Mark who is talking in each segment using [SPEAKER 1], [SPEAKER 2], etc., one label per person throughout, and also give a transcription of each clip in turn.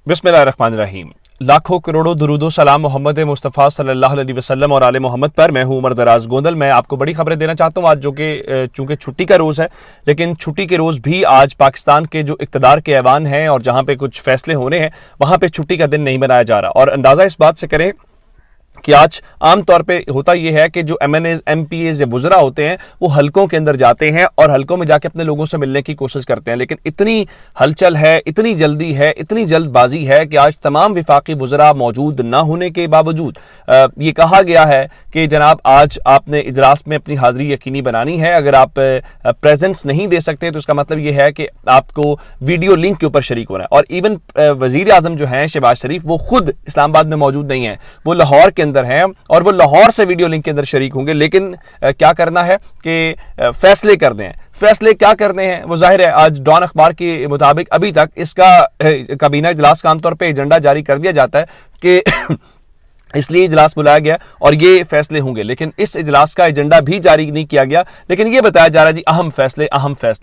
[SPEAKER 1] बिस्मिल्लाहिर्रहमानिर्रहीम। लाखों करोड़ों दुरूदो सलाम मोहम्मद मुस्तफ़ा सल्लल्लाहु अलैहि वसल्लम और आले मोहम्मद पर। मैं हूं उमर दराज गोंदल। मैं आपको बड़ी खबरें देना चाहता हूं आज, जो कि चूंकि छुट्टी का रोज़ है, लेकिन छुट्टी के रोज़ भी आज पाकिस्तान के जो इक़्तिदार के ऐवान हैं और जहां पे कुछ फैसले होने हैं, वहां पे छुट्टी का दिन नहीं मनाया जा रहा। और अंदाज़ा इस बात से करें कि आज आम तौर पे होता यह है कि जो MNAs MPAs या वुज़रा होते हैं वो हलकों के अंदर जाते हैं और हलकों में जाके अपने लोगों से मिलने की कोशिश करते हैं, लेकिन इतनी हलचल है, इतनी जल्दी है, इतनी जल्दबाजी है कि आज तमाम विफाकी वुज़रा मौजूद ना होने के बावजूद ये कहा गया है कि जनाब आज आपने इजलास में अपनी हाज़िरी यकीनी बनानी है। अगर आप प्रेजेंस नहीं दे सकते तो इसका मतलब ये है कि आपको वीडियो लिंक के ऊपर शरीक होना है। और इवन वज़ीर आज़म जो हैं शहबाज शरीफ, वो खुद इस्लामाबाद में मौजूद नहीं है, वो लाहौर के अंदर हैं और वो लाहौर से वीडियो लिंक के अंदर शरीक होंगे। लेकिन क्या करना है कि फैसले कर दें। फैसले क्या करने हैं वो जाहिर है आज डॉन अखबार के मुताबिक अभी तक इसका काबीना इजलास का आमतौर पर एजेंडा जारी कर दिया जाता है कि इसलिए इजलास बुलाया गया और ये फैसले होंगे, लेकिन इस इजलास का एजेंडा भी जारी नहीं किया गया। लेकिन ये बताया जा रहा है जी अहम फैसले।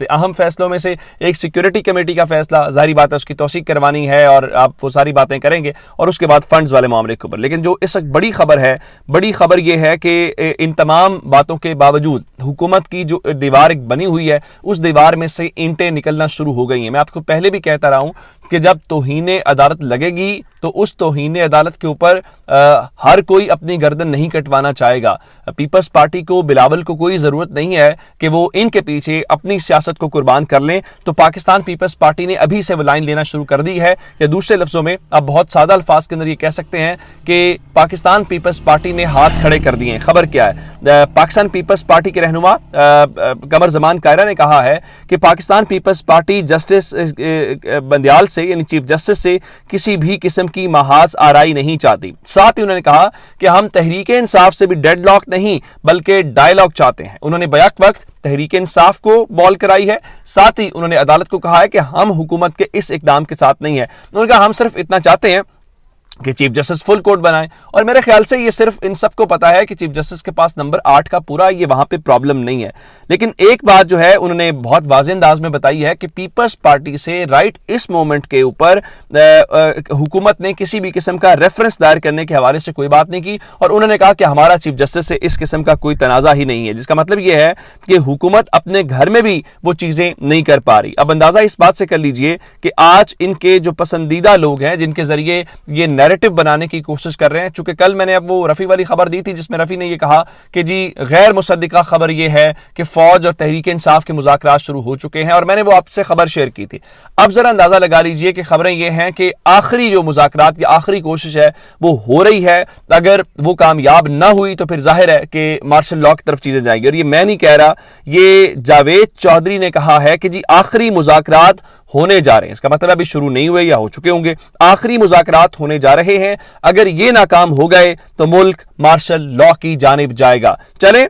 [SPEAKER 1] अहम फैसलों में से एक सिक्योरिटी कमेटी का फैसला, जाहिर बात है उसकी तौसीक करवानी है और आप वो सारी बातें करेंगे, और उसके बाद फंड्स वाले मामले के ऊपर। लेकिन जो इस वक्त बड़ी खबर ये है कि इन तमाम बातों के बावजूद हुकूमत की जो दीवार एक बनी हुई है, उस दीवार में से ईंटें निकलना शुरू हो गई हैं। मैं आपको पहले भी कहता रहा हूं कि जब तौहीन अदालत लगेगी तो उस तौहीन अदालत के ऊपर हर कोई अपनी गर्दन नहीं कटवाना चाहेगा। पीपल्स पार्टी को, बिलावल को कोई ज़रूरत नहीं है कि वो इनके पीछे अपनी सियासत को कुर्बान कर लें। तो पाकिस्तान पीपल्स पार्टी ने अभी से वो लाइन लेना शुरू कर दी है, या दूसरे लफ्ज़ों में आप बहुत सादा अल्फाज के अंदर ये कह सकते हैं कि पाकिस्तान पीपल्स पार्टी ने हाथ खड़े कर दिए हैं। खबर क्या है? पाकिस्तान पीपल्स पार्टी के रहनुमा कमर जमान कायरा ने कहा है कि Pakistan Peoples Party justice Bandial से, यानी चीफ जस्टिस से, किसी भी किस्म की महाज आराई नहीं चाहती। साथ ही उन्होंने कहा कि हम तहरीक इंसाफ से भी डेडलॉक नहीं बल्कि डायलॉग चाहते हैं। उन्होंने बैक वक्त तहरीक इंसाफ को बॉल कराई है। साथ ही उन्होंने अदालत को कहा है कि हम हुकूमत के इस इकदाम के साथ नहीं है। उन्होंने कहा हम सिर्फ इतना चाहते हैं कि चीफ जस्टिस फुल कोर्ट बनाएं। और मेरे ख्याल से ये सिर्फ इन सबको पता है कि चीफ जस्टिस के पास नंबर 8 का पूरा ये वहां पे प्रॉब्लम नहीं है। लेकिन एक बात जो है उन्होंने बहुत वाज़ेह अंदाज में बताई है कि पीपल्स पार्टी से राइट इस मोमेंट के ऊपर हुकूमत ने किसी भी किस्म का रेफरेंस दायर करने के हवाले से कोई बात नहीं की, और उन्होंने कहा कि हमारा चीफ जस्टिस से इस किस्म का कोई तनाज़ा ही नहीं है, जिसका मतलब ये है कि हुकूमत अपने घर में भी वो चीज़ें नहीं कर पा रही। अब अंदाज़ा इस बात से कर लीजिए कि आज इनके जो पसंदीदा लोग हैं, जिनके जरिए ये नैरेटिव बनाने की कोशिश कर रहे हैं, चूंकि कल मैंने अब वो रफ़ी वाली खबर दी थी जिसमें रफ़ी ने ये कहा कि जी गैर मुसद्दिका खबर ये है कि फौज और तहरीक इंसाफ के मुज़ाकरात शुरू हो चुके हैं, और मैंने वो आपसे खबर शेयर की थी। अब जरा अंदाजा लगा लीजिए कि खबरें ये हैं कि आखिरी जो मुज़ाकरात की आखिरी कोशिश है वो हो रही है। अगर वो कामयाब ना हुई तो फिर जाहिर है कि मार्शल लॉ की तरफ चीजें जाएंगी। और ये मैं नहीं कह रहा, ये जावेद चौधरी ने कहा है कि जी आखिरी मुज़ाकरात होने जा रहे हैं। इसका मतलब अभी शुरू नहीं हुए या हो चुके होंगे, आखिरी मुज़ाकरात होने जा रहे हैं। अगर ये नाकाम हो गए तो मुल्क मार्शल लॉ की जानिब जाएगा। चले,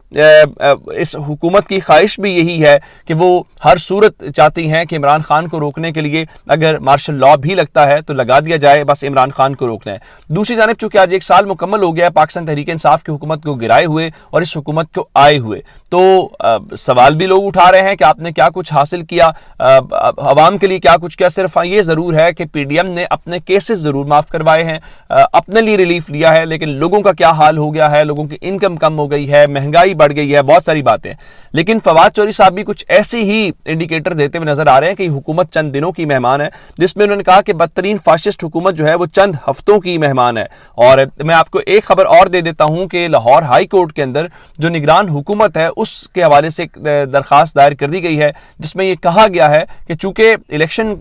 [SPEAKER 1] इस हुकूमत की ख्वाहिश भी यही है कि वो हर सूरत चाहती हैं कि इमरान खान को रोकने के लिए अगर मार्शल लॉ भी लगता है तो लगा दिया जाए, बस इमरान खान को रोकना है। दूसरी जानिब चूंकि आज 1 साल मुकम्मल हो गया पाकिस्तान तहरीक इंसाफ की हुकूमत को गिराए हुए और इस हुकूमत को आए हुए, तो सवाल भी लोग उठा रहे हैं कि आपने क्या कुछ हासिल किया, अवाम के लिए क्या कुछ किया। सिर्फ ये जरूर है कि PDM ने अपने केसेस जरूर माफ करवाए हैं, अपने लिए रिलीफ लिया है, लेकिन लोगों का क्या हाल हो गया है, लोगों की इनकम कम हो गई है, महंगाई बढ़ गई है, बहुत सारी बातें। लेकिन फवाद चौधरी साहब भी कुछ ऐसे ही इंडिकेटर देते हुए नजर आ रहे हैं कि हुकूमत चंद दिनों की मेहमान है, जिसमें उन्होंने कहा कि बदतरीन फाशिस्ट हुकूमत जो है वो चंद हफ्तों की मेहमान है। और मैं आपको एक खबर और दे देता हूं कि लाहौर हाई कोर्ट के अंदर जो निगरान हुकूमत है उसके हवाले से एक दरखास्त दायर कर दी गई है, जिसमें यह कहा गया है कि चूंकि इलेक्शन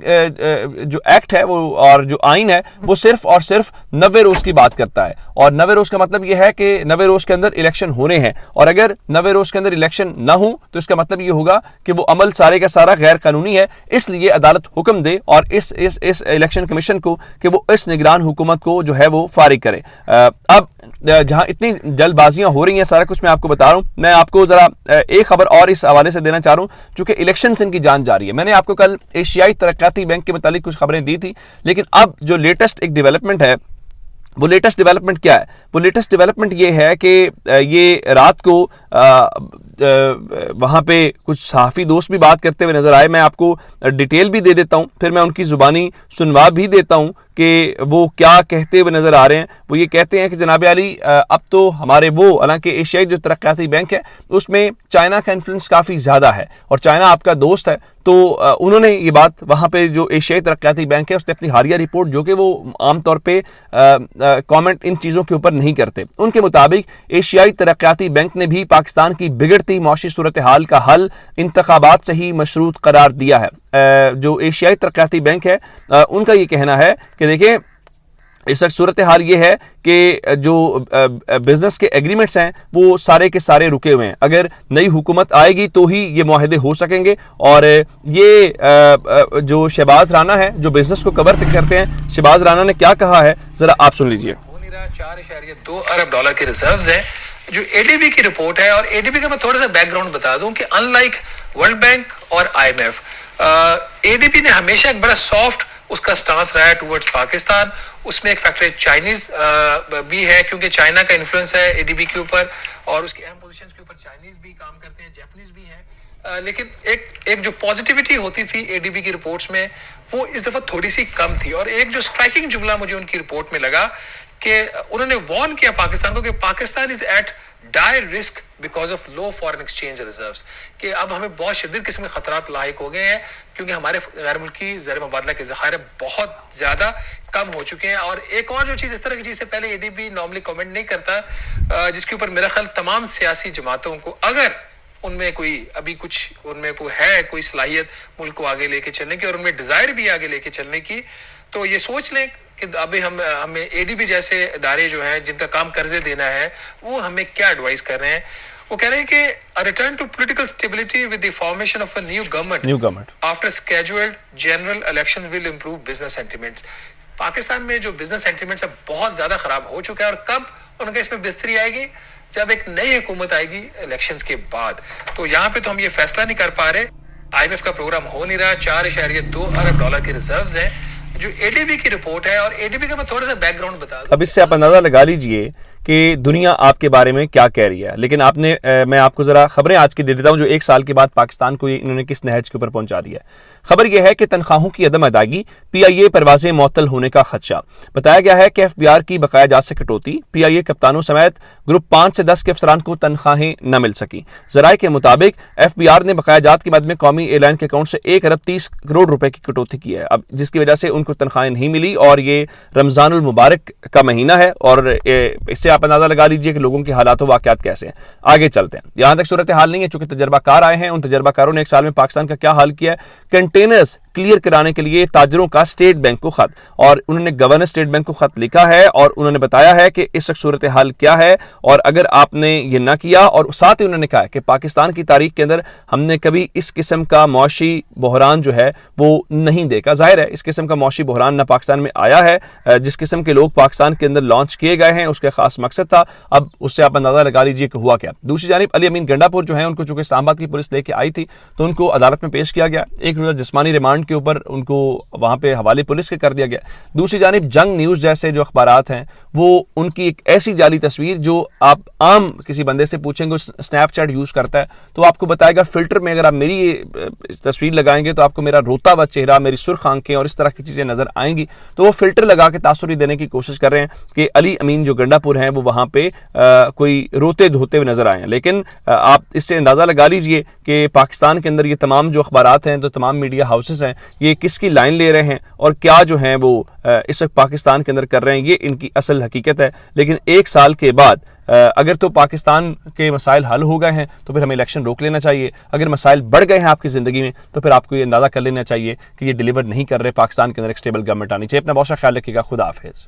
[SPEAKER 1] जो एक्ट है वो और जो आइन है वो सिर्फ और सिर्फ 90 रोज की बात करता है, और 90 रोज का मतलब यह है कि 90 रोज के अंदर इलेक्शन होने हैं, और अगर 90 रोज के अंदर इलेक्शन ना हो तो इसका मतलब यह होगा कि वो अमल सारे का सारा गैर कानूनी है। इसलिए अदालत हुक्म दे और इस इलेक्शन कमीशन को कि वो इस निगरान हुकूमत को जो है वो फारिग करे। अब जहां इतनी जल्दबाजियां हो रही हैं, सारा कुछ मैं आपको बता रहा हूं। मैं आपको जरा एक खबर और इस हवाले से देना चाह रहा हूं, चूंकि इलेक्शन इनकी जान जा रही है। मैंने आपको कल एशियाई तरक्याती बैंक के मुतालिक कुछ खबरें दी थी, लेकिन अब जो लेटेस्ट एक डेवलपमेंट है, वो लेटेस्ट डेवलपमेंट क्या है? वो लेटेस्ट डेवलपमेंट ये है कि ये रात को وہاں پہ کچھ صحافی دوست بھی بات کرتے ہوئے نظر آئے. میں آپ کو ڈیٹیل بھی دے دیتا ہوں, پھر میں ان کی زبانی سنوا بھی دیتا ہوں کہ وہ کیا کہتے ہوئے نظر آ رہے ہیں. وہ یہ کہتے ہیں کہ جناب علی اب تو ہمارے حالانکہ ایشیائی جو ترقیاتی بینک ہے اس میں چائنا کا انفلوئنس کافی زیادہ ہے اور چائنا آپ کا دوست ہے, تو انہوں نے یہ بات وہاں پہ جو ایشیائی ترقیاتی بینک ہے اس نے اپنی حالیہ رپورٹ, جو کہ وہ عام طور پہ کامنٹ ان چیزوں کے اوپر نہیں کرتے, ان کے مطابق ایشیائی ترقیاتی بینک نے بھی پاکستان کی بگڑتی معاشی صورتحال کا حل انتخابات سے ہی مشروط قرار دیا ہے. جو ایشیائی ترقیاتی بینک ہے ان کا یہ کہنا ہے کہ دیکھیں اس وقت صورتحال یہ ہے کہ جو بزنس کے ایگریمنٹس ہیں وہ سارے کے سارے رکے ہوئے ہیں. اگر نئی حکومت آئے گی تو ہی یہ معاہدے ہو سکیں گے. اور یہ جو شہباز رانا ہے جو بزنس کو کور کرتے ہیں, شہباز رانا نے کیا کہا ہے ذرا آپ سن لیجئے.
[SPEAKER 2] 4.2 ارب ڈالر کے ریزروز ہیں جو اے ڈی بی کی رپورٹ ہے. اور اے ڈی بی کا میں تھوڑا سا بیک گراؤنڈ بتا دوں کہ ان لائک ورلڈ بینک اور I M F, A D B نے ہمیشہ ایک بڑا سافٹ اس کا سٹانس رہا ہے ٹورڈز پاکستان. اس میں ایک فیکٹر چائنیز بھی ہے کیونکہ چائنا کا انفلوئنس ہے اے ڈی بی کے اوپر اور اس کی اہم پوزیشنز کے اوپر چائنیز بھی کام کرتے ہیں, جیپنیز بھی ہیں. لیکن ایک جو پازیٹیوٹی ہوتی تھی اے ڈی بی کی رپورٹس میں وہ اس دفعہ تھوڑی سی کم تھی. اور ایک جو سٹرائکنگ جملہ مجھے ان کی رپورٹ میں لگا کہ انہوں نے وارن کیا پاکستان کو کہ Pakistan is at dire risk because of low foreign exchange reserves, کہ اب ہمیں بہت شدید قسم کے خطرات لاحق ہو گئے ہیں کیونکہ ہمارے غیر ملکی زر مبادلہ کے ذخائر بہت زیادہ کم ہو چکے ہیں. اور ایک اور جو چیز اس طرح کی چیز سے پہلے اے ڈی بی نارملی کامنٹ نہیں کرتا, جس کے اوپر میرا خیال تمام سیاسی جماعتوں کو اگر ان میں کوئی ابھی کچھ ان میں کوئی ہے کوئی صلاحیت ملک کو آگے لے کے چلنے کی اور ان میں ڈیزائر بھی آگے لے کے چلنے کی, تو یہ سوچ لیں کہ ابھی ہمیں اے ڈی بی جیسے ادارے جو ہیں جن کا کام قرضے دینا ہے وہ ہمیں کیا ایڈوائز کر رہے ہیں. وہ کہہ رہے ہیں کہ return to political stability with the formation of a new government after scheduled general election will improve business sentiments. Pakistan میں جو بزنس سینٹیمنٹس ہے بہت زیادہ خراب ہو چکا ہے اور کب ان کا اس میں بہتری آئے گی, جب ایک نئی حکومت آئے گی الیکشنز کے بعد. تو یہاں پہ تو ہم یہ فیصلہ نہیں کر پا رہے, آئی ایم ایف کا پروگرام ہو نہیں رہا. 4.2 ارب ڈالر کے ریزروز ہیں جو اے ڈی بی کی رپورٹ ہے. اور اے ڈی بی کا میں تھوڑا سا بیک گراؤنڈ بتا دوں.
[SPEAKER 1] اب اس سے آپ اندازہ لگا لیجئے کہ دنیا آپ کے بارے میں کیا کہہ رہی ہے. لیکن آپ نے میں آپ کو ذرا خبریں آج کی دے دیتا ہوں جو 1 سال کے بعد پاکستان کو انہوں نے کس نہج کے اوپر پہنچا دیا ہے. خبر یہ ہے کہ تنخواہوں کی عدم ادائیگی, پی آئی اے پروازیں معطل ہونے کا خدشہ. بتایا گیا ہے کہ ایف بی آر کی بقایا جات سے کٹوتی, پی آئی اے کپتانوں سمیت گروپ 5 سے 10 کے افسران کو تنخواہیں نہ مل سکیں. ذرائع کے مطابق ایف بی آر نے بقایا جات کی مد میں قومی ایئر لائن کے اکاؤنٹ سے 1 ارب 30 کروڑ روپے کی کٹوتی کی ہے, اب جس کی وجہ سے ان کو تنخواہیں نہیں ملی. اور یہ رمضان المبارک کا مہینہ ہے اور اس سے آپ اندازہ لگا لیجئے کہ لوگوں کے حالات و واقعات کیسے ہیں. آگے چلتے ہیں, یہاں تک صورتحال نہیں ہے چونکہ تجربہ کار آئے ہیں. ان تجربہ کاروں نے 1 سال میں پاکستان کا کیا حال کیا ہے. کنٹینرز کلیئر کرانے کے لیے تاجروں کا اسٹیٹ بینک کو خط, اور انہوں نے گورنر اسٹیٹ بینک کو خط لکھا ہے اور انہوں نے بتایا ہے کہ اس وقت صورتحال کیا ہے اور اگر آپ نے یہ نہ کیا. اور ساتھ ہی انہوں نے کہا ہے کہ پاکستان کی تاریخ کے اندر ہم نے کبھی اس قسم کا معاشی بحران جو ہے وہ نہیں دیکھا. ظاہر ہے اس قسم کا معاشی بحران نہ پاکستان میں آیا ہے, جس قسم کے لوگ پاکستان کے اندر لانچ کیے گئے ہیں اس کا خاص مقصد تھا. اب اس سے آپ اندازہ لگا لیجیے کہ ہوا کیا. دوسری جانب علی امین گنڈا پور جو ہیں ان کو چونکہ اسلام آباد کی پولیس لے کے آئی تھی تو ان کو عدالت میں پیش کیا گیا. 1 روزہ جسمانی ریمانڈ کے اوپر ان کو وہاں پہ حوالے پولیس کے کر دیا گیا. دوسری جانب جنگ نیوز جیسے جو اخبارات ہیں وہ ان کی ایک ایسی جعلی تصویر جو آپ عام کسی بندے سے پوچھیں گے اسنیپ چیٹ یوز کرتا ہے تو آپ کو بتائے گا فلٹر میں اگر آپ میری تصویر لگائیں گے تو آپ کو میرا روتا ہوا چہرہ, میری سرخ آنکھیں اور اس طرح کی چیزیں نظر آئیں گی. تو وہ فلٹر لگا کے تاثری دینے کی کوشش کر رہے ہیں کہ علی امین جو گنڈا پور ہیں وہ وہاں پہ کوئی روتے دھوتے ہوئے نظر آئے ہیں. لیکن آپ اس سے اندازہ لگا لیجئے کہ پاکستان کے اندر یہ تمام جو اخبارات ہیں تو تمام میڈیا ہاؤسز ہیں یہ کس کی لائن لے رہے ہیں اور کیا جو ہیں وہ اس وقت پاکستان کے اندر کر رہے ہیں, یہ ان کی اصل حقیقت ہے. لیکن 1 سال کے بعد اگر تو پاکستان کے مسائل حل ہو گئے ہیں تو پھر ہمیں الیکشن روک لینا چاہیے. اگر مسائل بڑھ گئے ہیں آپ کی زندگی میں تو پھر آپ کو یہ اندازہ کر لینا چاہیے کہ یہ ڈیلیور نہیں کر رہے. پاکستان کے اندر ایک اسٹیبل گورنمنٹ آنی چاہیے. اپنا بہت سا خیال رکھیے گا. خدا حافظ.